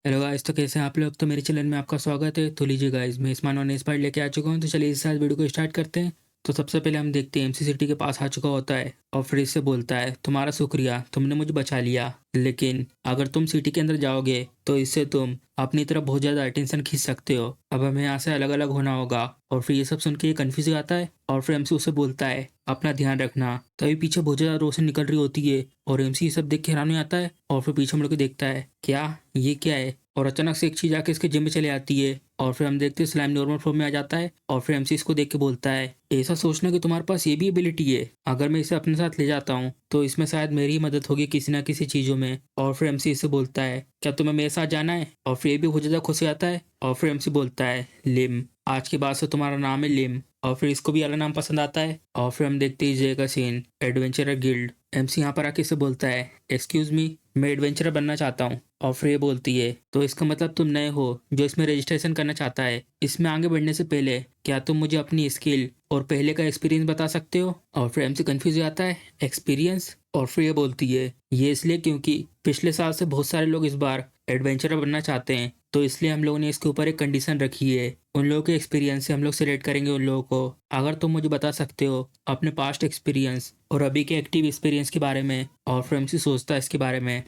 Hello guys, तो कैसे हैं आप लोग। तो मेरे चैनल में आपका स्वागत है। तो लीजिए गाइस, मैं इस्मान और इस बार लेके आ चुका हूँ। तो चलिए इस साथ वीडियो को स्टार्ट करते हैं। तो सबसे पहले हम देखते हैं एमसी सिटी के पास आ चुका होता है और फिर इससे बोलता है, तुम्हारा शुक्रिया, तुमने मुझे बचा लिया। लेकिन अगर तुम सिटी के अंदर जाओगे तो इससे तुम अपनी तरफ बहुत ज़्यादा अटेंशन खींच सकते हो। अब हमें यहाँ से अलग अलग होना होगा। और फिर ये सब सुन के ये कन्फ्यूज हो जाता है और फिर एमसी उससे बोलता है, अपना ध्यान रखना। तभी पीछे बहुत ज़्यादा रोशनी निकल रही होती है और एमसी ये सब देख के हैरान हो जाता है और फिर पीछे मुड़ के देखता है, क्या ये क्या है। और अचानक से एक चीज आके इसके जिम में चले आती है और फिर हम देखते हैं स्लाइम नॉर्मल फॉर्म में आ जाता है और फिर एमसी इसको देख के बोलता है, ऐसा सोचना कि तुम्हारे पास ये भी एबिलिटी है। अगर मैं इसे अपने साथ ले जाता हूँ तो इसमें शायद मेरी ही मदद होगी किसी ना किसी चीजों में। और फिर एमसी इससे बोलता है, क्या तुम्हें मेरे साथ जाना है। और फिर ये भी बहुत ज्यादा खुश हो जाता है और फिर एमसी बोलता है, लिम, आज के बाद से तुम्हारा नाम है लिम। और फिर इसको भी अलग नाम पसंद आता है और फिर हम देखते हैं जय का सीन, एडवेंचरर गिल्ड। एमसी यहाँ पर आके इसे बोलता है, एक्सक्यूज मी, मैं एडवेंचरर बनना चाहता हूँ। और फिर ये बोलती है, तो इसका मतलब तुम नए हो जो इसमें रजिस्ट्रेशन करना चाहता है। इसमें आगे बढ़ने से पहले क्या तुम मुझे अपनी स्किल और पहले का एक्सपीरियंस बता सकते हो। और फिर एमसी कंफ्यूज हो जाता है, एक्सपीरियंस। और फिर ये बोलती है, ये इसलिए क्योंकि पिछले साल से बहुत सारे लोग इस बार एडवेंचरर बनना चाहते हैं, तो इसलिए हम लोगों ने इसके ऊपर एक कंडीशन रखी है। उन लोगों के एक्सपीरियंस से हम लोग सिलेक्ट करेंगे उन लोगों को। अगर तुम मुझे बता सकते हो अपने पास्ट एक्सपीरियंस और अभी के एक्टिव एक्सपीरियंस के बारे में। और फिर एमसी सोचता है इसके बारे में,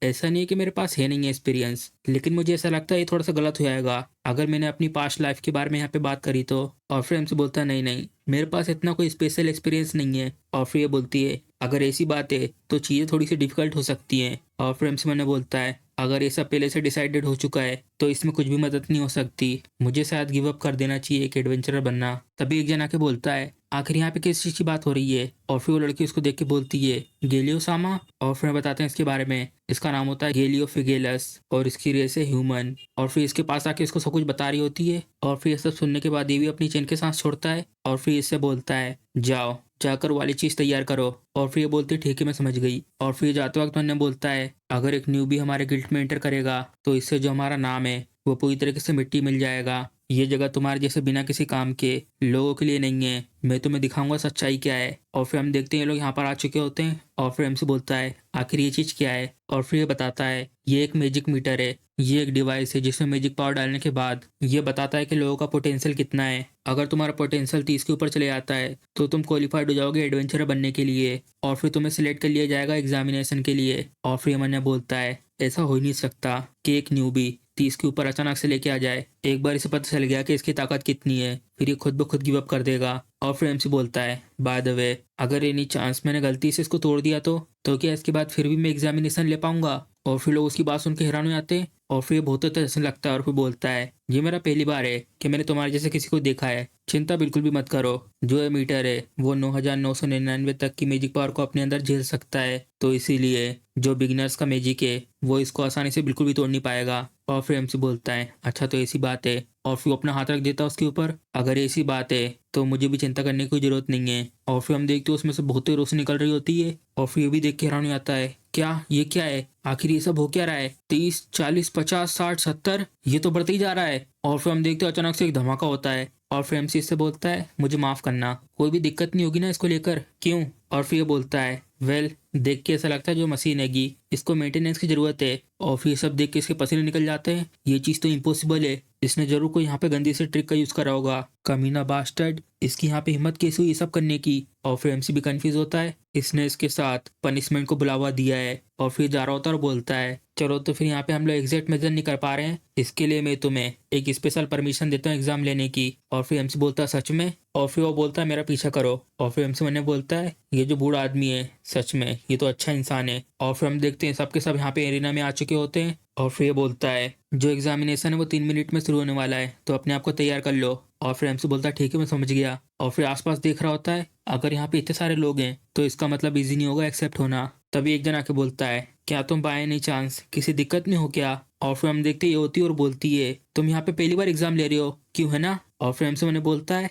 ऐसा नहीं है कि मेरे पास है नहीं है एक्सपीरियंस, लेकिन मुझे ऐसा लगता है ये थोड़ा सा गलत हो जाएगा अगर मैंने अपनी पास्ट लाइफ के बारे में यहाँ पे बात करी तो। और फिर एमसी बोलता है, नहीं नहीं, मेरे पास इतना कोई स्पेशल एक्सपीरियंस नहीं है। और फिर ये बोलती है, अगर ऐसी बात है तो चीज़ें थोड़ी सी डिफिकल्ट हो सकती हैं। और फिर एमसी मैंने बोलता है, अगर ये सब पहले से डिसाइडेड हो चुका है तो इसमें कुछ भी मदद नहीं हो सकती। मुझे शायद गिव अप कर देना चाहिए एक एडवेंचरर बनना। तभी एक जन आके बोलता है, आखिर यहाँ पे किस चीज़ की बात हो रही है। और फिर वो लड़की उसको देख के बोलती है, गेलियो सामा। और फिर बताते हैं इसके बारे में, इसका नाम होता है गेलियो फिगेलस और इसकी रेस है ह्यूमन। और फिर इसके पास आके इसको सब कुछ बता रही होती है। और फिर ये सब सुनने के बाद ये भी अपनी चैन के सांस छोड़ता है और फिर इससे बोलता है, जाओ जाकर वाली चीज़ तैयार करो। और फिर ये बोलती है, ठीक है मैं समझ गई। और फिर जाते वक्त उन्हें बोलता है, अगर एक न्यूबी हमारे गिल्ड में एंटर करेगा तो इससे जो हमारा नाम है वो पूरी तरीके से मिट्टी मिल जाएगा। ये जगह तुम्हारे जैसे बिना किसी काम के लोगों के लिए नहीं है। मैं तुम्हें दिखाऊंगा सच्चाई क्या है। और फिर हम देखते हैं ये लोग यहाँ पर आ चुके होते हैं और फिर हमसे बोलता है, आखिर ये चीज़ क्या है। और फिर ये बताता है, ये एक मैजिक मीटर है। ये एक डिवाइस है जिसमें मैजिक पावर डालने के बाद ये बताता है कि लोगों का पोटेंशियल कितना है। अगर तुम्हारा पोटेंशियल 30 के ऊपर चले जाता है तो तुम क्वालिफाइड हो जाओगे एडवेंचरर बनने के लिए। और फिर तुम्हें सिलेक्ट कर लिया जाएगा एग्जामिनेशन के लिए। और फिर मन बोलता है, ऐसा हो ही नहीं सकता कि एक न्यूबी 30 के ऊपर अचानक से लेके आ जाए। एक बार इसे पता चल गया कि इसकी ताकत कितनी है फिर ये खुद ब खुद गिव अप कर देगा। और फिर एमसी बोलता है, बाय द वे, अगर एनी चांस मैंने गलती से इसको तोड़ दिया तो क्या इसके बाद फिर भी मैं एग्जामिनेशन ले पाऊंगा। और फिर लोग उसकी बात सुन के हैरान हो जाते हैं और फिर ये बहुत अच्छा हंसने लगता है और फिर बोलता है, ये मेरा पहली बार है कि मैंने तुम्हारे जैसे किसी को देखा है। चिंता बिल्कुल भी मत करो, जो ये मीटर है वो 9999 तक की मैजिक पावर को अपने अंदर झेल सकता है। तो इसीलिए जो बिगिनर्स का मैजिक है वो इसको आसानी से बिल्कुल भी तोड़ नहीं पाएगा। और फिर एमसी बोलता है, अच्छा तो ऐसी बात है। और फिर वो अपना हाथ रख देता है उसके ऊपर, अगर ऐसी बात है तो मुझे भी चिंता करने की कोई जरूरत नहीं है। और फिर हम देखते हैं उसमें से बहुत ही रोशनी निकल रही होती है। और फिर ये भी देख के हैरान हो जाता है, क्या ये क्या है, आखिर ये सब हो क्या रहा है। 30 40 50 60 70 ये तो बढ़ते ही जा रहा है। और फिर हम देखते हैं अचानक से एक धमाका होता है और फिर एमसी इससे बोलता है, मुझे माफ करना, कोई भी दिक्कत नहीं होगी ना इसको लेकर, क्यों। और फिर ये बोलता है, वेल, देख के ऐसा लगता है जो मशीन हैगी इसको मेंटेनेंस की जरूरत है। और फिर ये सब देख के इसके पसीने निकल जाते हैं, ये चीज़ तो इम्पॉसिबल है, इसने जरूर कोई यहाँ पे गंदी सी ट्रिक का यूज करा होगा, कमीना बास्टर्ड, इसकी यहाँ पे हिम्मत कैसे हुई ये सब करने की। और फिर एमसी भी कंफ्यूज होता है, इसने इसके साथ पनिशमेंट को बुलावा दिया है। और फिर जा रहा होता है और बोलता है, चलो तो फिर यहाँ पे हम लोग एग्जैक्ट मेजर नहीं कर पा रहे हैं, इसके लिए मैं तुम्हें एक स्पेशल परमिशन देता हूँ एग्जाम लेने की। और फिर एमसी बोलता है, सच में। और फिर वो बोलता है, मेरा पीछा करो। और फिर एमसी मैंने बोलता है, ये जो बूढ़ा आदमी है सच में ये तो अच्छा इंसान है। और फिर हम देखते हैं सबके सब यहाँ पे एरिना में आ चुके होते हैं। और फिर ये बोलता है, जो एग्जामिनेशन है वो 3 मिनट में शुरू होने वाला है तो अपने आप को तैयार कर लो। और फिर एमसी बोलता है, ठीक है मैं समझ गया। और फिर आसपास देख रहा होता है, अगर यहाँ पे इतने सारे लोग हैं तो इसका मतलब इजी नहीं होगा एक्सेप्ट होना। तभी एक जन आके बोलता है, क्या तुम बाय एनी चांस किसी दिक्कत नहीं हो क्या। और फिर हम देखते ये होती है और बोलती है, तुम यहाँ पे पहली बार एग्जाम ले रहे हो क्यों, है ना। और फिर हमसे मैंने बोलता है,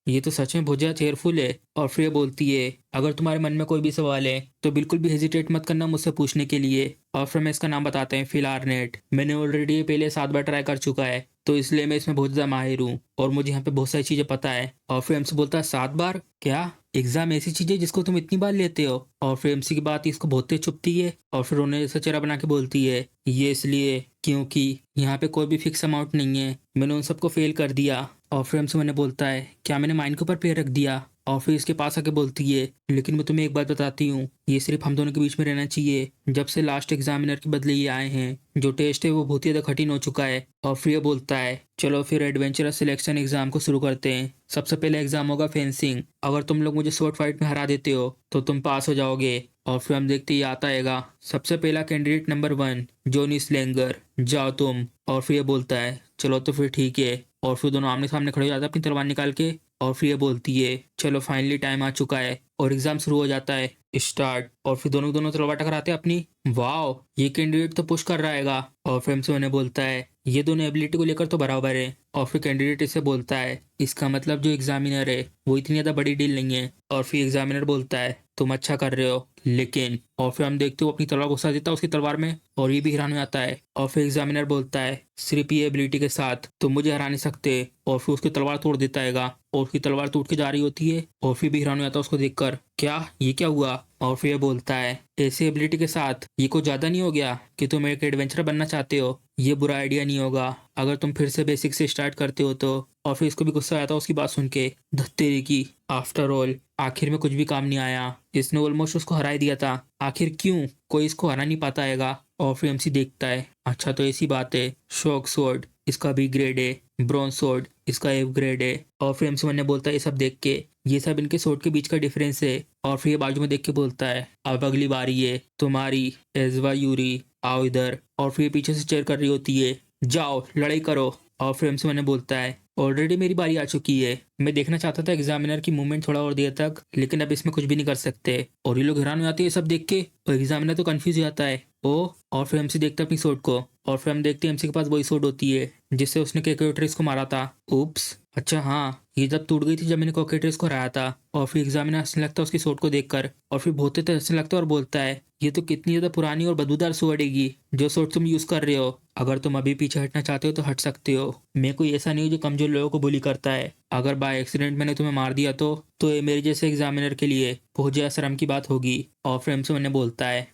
ये तो सच में बहुत ज्यादा चेयरफुल है। और फिर ये बोलती है, अगर तुम्हारे मन में कोई भी सवाल है तो बिल्कुल भी हेजिटेट मत करना मुझसे पूछने के लिए। और फिर मैं इसका नाम बताते हैं, फिलारनेट। मैंने ऑलरेडी ये पहले 7 बार ट्राई कर चुका है तो इसलिए मैं इसमें बहुत ज़्यादा माहिर हूँ और मुझे यहाँ पे बहुत सारी चीज़ें पता है। और फिर हमसे बोलता है, 7 बार, क्या एग्जाम ऐसी चीज़ है जिसको तुम इतनी बार लेते हो। और फिर एमसी की बात इसको बहुत तेज चुभती है और फिर रोने जैसा चेहरा बना के बोलती है, ये इसलिए क्योंकि यहाँ पे कोई भी फिक्स अमाउंट नहीं है, मैंने उन सबको फेल कर दिया। और फिर हमसे मैंने बोलता है क्या मैंने माइन के ऊपर पैर रख दिया। और फिर इसके पास आके बोलती है लेकिन मैं तुम्हें एक बात बताती हूँ, ये सिर्फ हम दोनों के बीच में रहना चाहिए। जब से लास्ट एग्जामिनर के बदले ये आए हैं, जो टेस्ट है वो बहुत ही ज्यादा कठिन हो चुका है। और फिर ये बोलता है चलो फिर एडवेंचरस सिलेक्शन एग्जाम को शुरू करते हैं। सबसे पहले एग्जाम होगा फेंसिंग। अगर तुम लोग मुझे शॉर्ट फाइट में हरा देते हो तो तुम पास हो जाओगे। और फिर हम देखते ही आता है सबसे पहला कैंडिडेट नंबर 1 जॉनी स्लेंगर, जाओ तुम। और फिर ये बोलता है चलो तो फिर ठीक है। और फिर दोनों आमने सामने खड़े हो जाते हैं अपनी तलवार निकाल के। और फिर ये बोलती है चलो फाइनली टाइम आ चुका है और एग्जाम शुरू हो जाता है, स्टार्ट। और फिर दोनों दोनों तलवार टकराते हैं अपनी। वाओ, ये कैंडिडेट तो पुश कर रहेगा। और फिर हमसे उन्हें बोलता है ये दोनों एबिलिटी को लेकर तो बराबर है। और फिर कैंडिडेट इससे बोलता है इसका मतलब जो एग्जामिनर है वो इतनी ज्यादा बड़ी डील नहीं है। और फिर एग्जामिनर बोलता है तुम अच्छा कर रहे हो लेकिन। और फिर हम देखते हो अपनी तलवार घुसा देता है उसकी तलवार में और ये भी हैरान हो जाता है। और फिर एग्जामिनर बोलता है सिर्फ ये एबिलिटी के साथ तुम मुझे हरा नहीं सकते। और फिर उसकी तलवार तोड़ देता है और उसकी तलवार टूट के जा रही होती है। और फिर भी हैरान हो जाता है उसको देखकर, क्या ये क्या हुआ। और फिर ये बोलता है ऐसी एबिलिटी के साथ ये कुछ ज्यादा नहीं हो गया कि तुम एक एडवेंचर बनना चाहते हो। ये बुरा आइडिया नहीं होगा अगर तुम फिर से बेसिक से स्टार्ट करते हो तो। और फिर इसको भी गुस्सा आया था उसकी बात सुन के, धत्तेरी की। आफ्टर ऑल आखिर में कुछ भी काम नहीं आया, इसने ऑलमोस्ट उसको हरा ही दिया था। आखिर क्यों कोई इसको हरा नहीं पाता है। और फिर एमसी देखता है अच्छा तो ऐसी बात है, शॉक स्वॉर्ड इसका बी ग्रेड है, ब्रॉन्ज स्वॉर्ड इसका एफ ग्रेड है। और फिर एमसी ने बोलता है ये सब देख के ये सब इनके स्वॉर्ड के बीच का डिफरेंस है। और फिर ये बाजू में देख के बोलता है अब अगली बारी है तुम्हारी, एजवा यूरी आओ इधर। और फिर ये पीछे से चेयर कर रही होती है, जाओ लड़ाई करो। और फिर एमसी ने बोलता है ऑलरेडी मेरी बारी आ चुकी है, मैं देखना चाहता था एग्जामिनर की मूवमेंट थोड़ा और देर तक, लेकिन अब इसमें कुछ भी नहीं कर सकते। और ये लोग हैरान हो जाते हैं ये सब देख के और एग्जामिनर तो कंफ्यूज हो जाता है ओ। और फिर एमसी देखता है अपनी सोट को और फिर हम देखते हैं एमसी के पास वही सोट होती है जिससे उसने कोकेट्रिस को मारा था। उप्स, अच्छा हाँ, ये जब टूट गई थी जब मैंने कोकेट्रिस को हराया था। और फिर एग्जामिनर हंसने लगता है उसकी सोट को देखकर और फिर बहुत तेज हंसने लगता है और बोलता है ये तो कितनी ज्यादा पुरानी और बदबूदार सोट हैगी जो सोट तुम यूज कर रहे हो। अगर तुम अभी पीछे हटना चाहते हो तो हट सकते हो, मैं कोई ऐसा नहीं हूँ जो कमजोर लोगों को बुली करता है। अगर बाय एक्सीडेंट मैंने तुम्हें मार दिया तो ये मेरे जैसे एग्जामिनर के लिए बहुत ज्यादा शर्म की बात होगी। और फिर हमसे मैंने बोलता है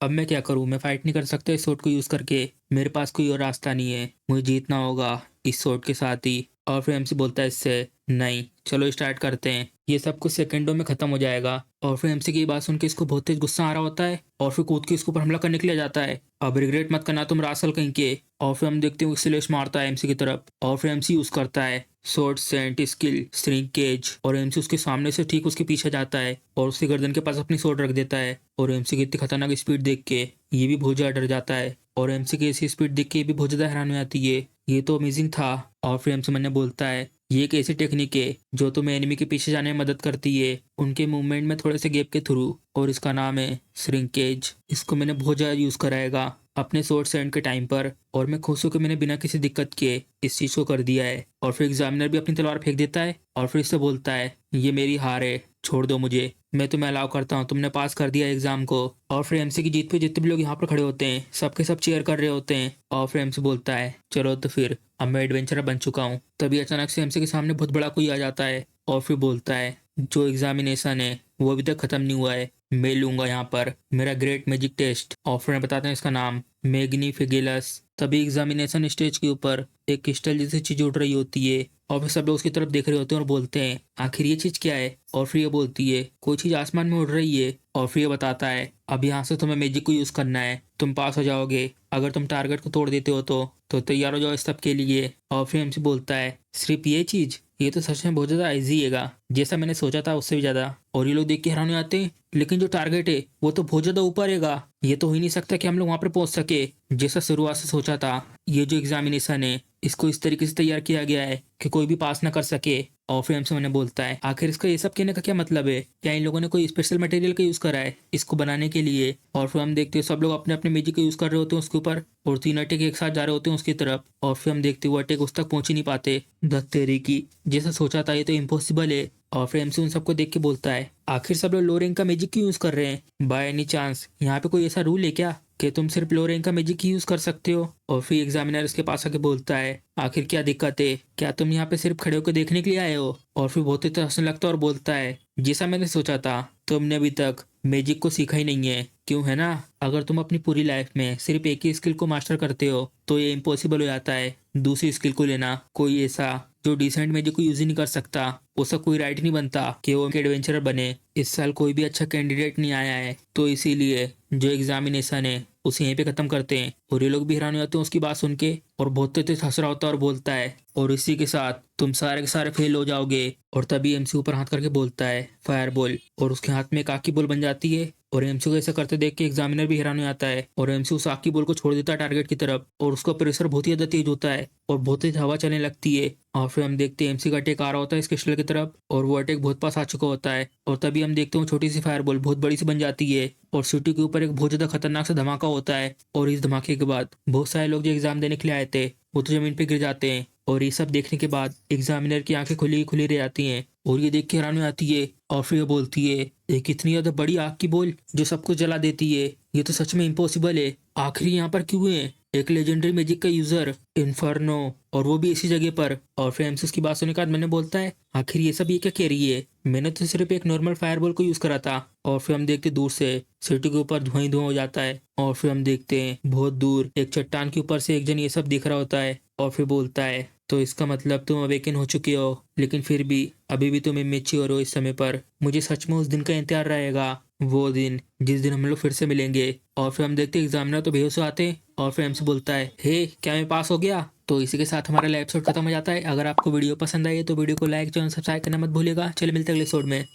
अब मैं क्या करूँ, मैं फाइट नहीं कर सकता इस सोट को यूज करके, मेरे पास कोई और रास्ता नहीं है, मुझे जीतना होगा इस सोट के साथ ही। और फिर एमसी बोलता है इससे नहीं, चलो स्टार्ट करते हैं, ये सब कुछ सेकंडों में खत्म हो जाएगा। और फिर एमसी की बात सुन के इसको बहुत तेज गुस्सा आ रहा होता है और फिर कूद के इसके ऊपर हमला करने के लिए जाता है, अब रिग्रेट मत करना तुम रासल कहीं के। और फिर हम देखते हैं स्लेश मारता है एमसी की तरफ और फिर एमसी यूज करता है स्वॉर्ड सेंट स्किल श्रिंकेज। और एमसी उसके सामने से ठीक उसके पीछे जाता है और उसकी गर्दन के पास अपनी स्वॉर्ड रख देता है। और एमसी की इतनी खतरनाक स्पीड देख के ये भी बहुत ज्यादा डर जाता है और एमसी की ऐसी स्पीड देख के ये भी बहुत ज्यादा हैरान हो जाती है, ये तो अमेजिंग था। और फिर एमसी मैंने बोलता है ये एक ऐसी टेक्निक है जो तुम्हें एनिमी के पीछे जाने में मदद करती है उनके मूवमेंट में थोड़े से गैप के थ्रू, और इसका नाम है श्रिंकेज। इसको मैंने बहुत ज़्यादा यूज़ कराएगा अपने स्वॉर्ड सेंड के टाइम पर और मैं खुश हूँ कि मैंने बिना किसी दिक्कत के इस चीज़ को कर दिया है। और फिर एग्जामिनर भी अपनी तलवार फेंक देता है और फिर इससे बोलता है ये मेरी हार है, छोड़ दो मुझे, मैं तुम्हें अलाउ करता हूँ, तुमने पास कर दिया एग्जाम को। और फिर एमसी की जीत पे जितने भी लोग यहाँ पर खड़े होते हैं सबके सब चेयर कर रहे होते हैं। और फिर एमसी बोलता है चलो तो फिर अब मैं एडवेंचरर बन चुका हूँ। तभी अचानक से एमसी के सामने बहुत बड़ा कोई आ जाता है और फिर बोलता है जो एग्जामिनेशन है वो अभी तक खत्म नहीं हुआ है, मैं लूंगा यहाँ पर मेरा ग्रेट मैजिक टेस्ट। और फिर बताते हैं इसका नाम मैग्निफिगेलस। तभी एग्जामिनेशन स्टेज के ऊपर एक क्रिस्टल जैसी चीज उड़ रही होती है और फिर सब लोग उसकी तरफ देख रहे होते हैं और बोलते हैं आखिर ये चीज क्या है। और फिर ये बोलती है कोई चीज आसमान में उड़ रही है। और फिर ये बताता है अब यहाँ से तुम्हें मैजिक को यूज करना है, तुम पास हो जाओगे अगर तुम टारगेट को तोड़ देते हो तो तैयार हो जाओ इस सब के लिए। और फिर हमसे बोलता है सिर्फ ये चीज, ये तो सच में बहुत ज्यादा इजी हैगा, जैसा मैंने सोचा था उससे भी ज्यादा। और ये लोग देख के हैरान हो जाते हैं लेकिन जो टारगेट है वो तो बहुत ज्यादा ऊपर हैगा, ये तो हो ही नहीं सकता कि हम लोग वहां पर पहुंच सके जैसा शुरुआत से सोचा था। ये जो एग्जामिनेशन है इसको इस तरीके से तैयार किया गया है कि कोई भी पास ना कर सके। और फिर हमसे मैंने बोलता है आखिर इसका ये सब कहने का क्या मतलब है, क्या इन लोगों ने कोई स्पेशल मटेरियल का यूज करा है इसको बनाने के लिए। और फिर हम देखते हैं सब लोग अपने अपने मैजिक का यूज कर रहे होते हैं उसके ऊपर और 3 अटैक एक साथ जा रहे होते हैं उसकी तरफ। और फिर हम देखते हैं वो अटैक उस तक पहुंच ही नहीं पाते, धत्तेरी की, जैसा सोचा था ये तो इम्पॉसिबल है। और फिर एमसी उन सबको देख के बोलता है आखिर सब लोग लो रैंक का मैजिक क्यों यूज कर रहे हैं, बाय एनी चांस यहाँ पे कोई ऐसा रूल है क्या कि तुम सिर्फ लो रैंक का मैजिक ही यूज कर सकते हो। और फिर एग्जामिनर इसके पास आके बोलता है आखिर क्या दिक्कत है, क्या तुम यहाँ पे सिर्फ खड़े होकर देखने के लिए आए हो। और फिर बहुत ही तरह हंसने लगता है और बोलता है जैसा मैंने सोचा था तुमने अभी तक मैजिक को सीखा ही नहीं है क्यों है ना, अगर तुम अपनी पूरी लाइफ में सिर्फ एक ही स्किल को मास्टर करते हो तो ये इम्पॉसिबल हो जाता है दूसरी स्किल को लेना। कोई ऐसा जो डिसेंट मैजिक को यूज ही नहीं कर सकता, उसका कोई राइट नहीं बनता कि वो एडवेंचरर बने। इस साल कोई भी अच्छा कैंडिडेट नहीं आया है, तो इसीलिए जो एग्जामिनेशन है उसे यहीं पे खत्म करते हैं। और ये लोग भी हैरान हो जाते हैं उसकी बात सुन के, और बहुत तेज हंस रहा होता है और बोलता है और इसी के साथ तुम सारे के सारे फेल हो जाओगे। और तभी एमसी ऊपर हाथ करके बोलता है फायर बॉल, और उसके हाथ में एक आग की बॉल बन जाती है। और एमसी को ऐसा करते देख के एग्जामिनर भी हैरान हो जाता है, और एमसी उस आग की बॉल को छोड़ देता है टारगेट की तरफ, और उसका प्रेशर बहुत ही ज्यादा तेज होता है और बहुत तेज हवा चलने लगती है। और फिर हम देखते हैं एमसी का अटैक आ रहा होता है इस क्रिस्टल की तरफ, और वो अटैक बहुत पास आ चुका होता है। और तभी हम देखते हैं वो छोटी सी फायर बॉल बहुत बड़ी सी बन जाती है, और सिटी के ऊपर एक बहुत ज्यादा खतरनाक सा धमाका होता है। और इस धमाके के बाद बहुत सारे लोग जो एग्जाम देने के लिए आए थे वो तो जमीन पे गिर जाते हैं। और ये सब देखने के बाद एग्जामिनर की आंखें खुली खुली रह जाती हैं, और ये देख के हैरानी आती है। और फिर ये बोलती है एक इतनी ज्यादा बड़ी आग की बोल जो सब कुछ जला देती है, ये तो सच में इम्पॉसिबल है। आखिर यहाँ पर क्यों है एक लेजेंडरी मैजिक का यूजर इन्फर्नो, और वो भी इसी जगह पर। और फिर एमसी की बात सुनने के बाद मैंने बोलता है आखिर ये सब ये क्या कह रही है, मैंने तो सिर्फ एक नॉर्मल फायरबॉल को यूज करा था। और फिर हम देखते दूर से सिटी के ऊपर धुआं ही धुआं हो जाता है, और फिर हम देखते हैं बहुत दूर एक चट्टान के ऊपर से एक जन ये सब दिख रहा होता है। और फिर बोलता है तो इसका मतलब तुम अवेकन हो चुके हो, लेकिन फिर भी अभी भी तुम इमेच्योर हो इस समय पर। मुझे सच में उस दिन का इंतजार रहेगा, वो दिन जिस दिन हम लोग फिर से मिलेंगे। और फिर हम देखते एग्जामिनर तो बेहोश हो आते हैं, और फिर हमसे बोलता है हे क्या मैं पास हो गया। तो इसी के साथ हमारा एपिसोड खत्म हो जाता है। अगर आपको वीडियो पसंद आई है तो वीडियो को लाइक चैनल सब्सक्राइब करना मत भूलिएगा। चलिए मिलते हैं अगले एपिसोड में।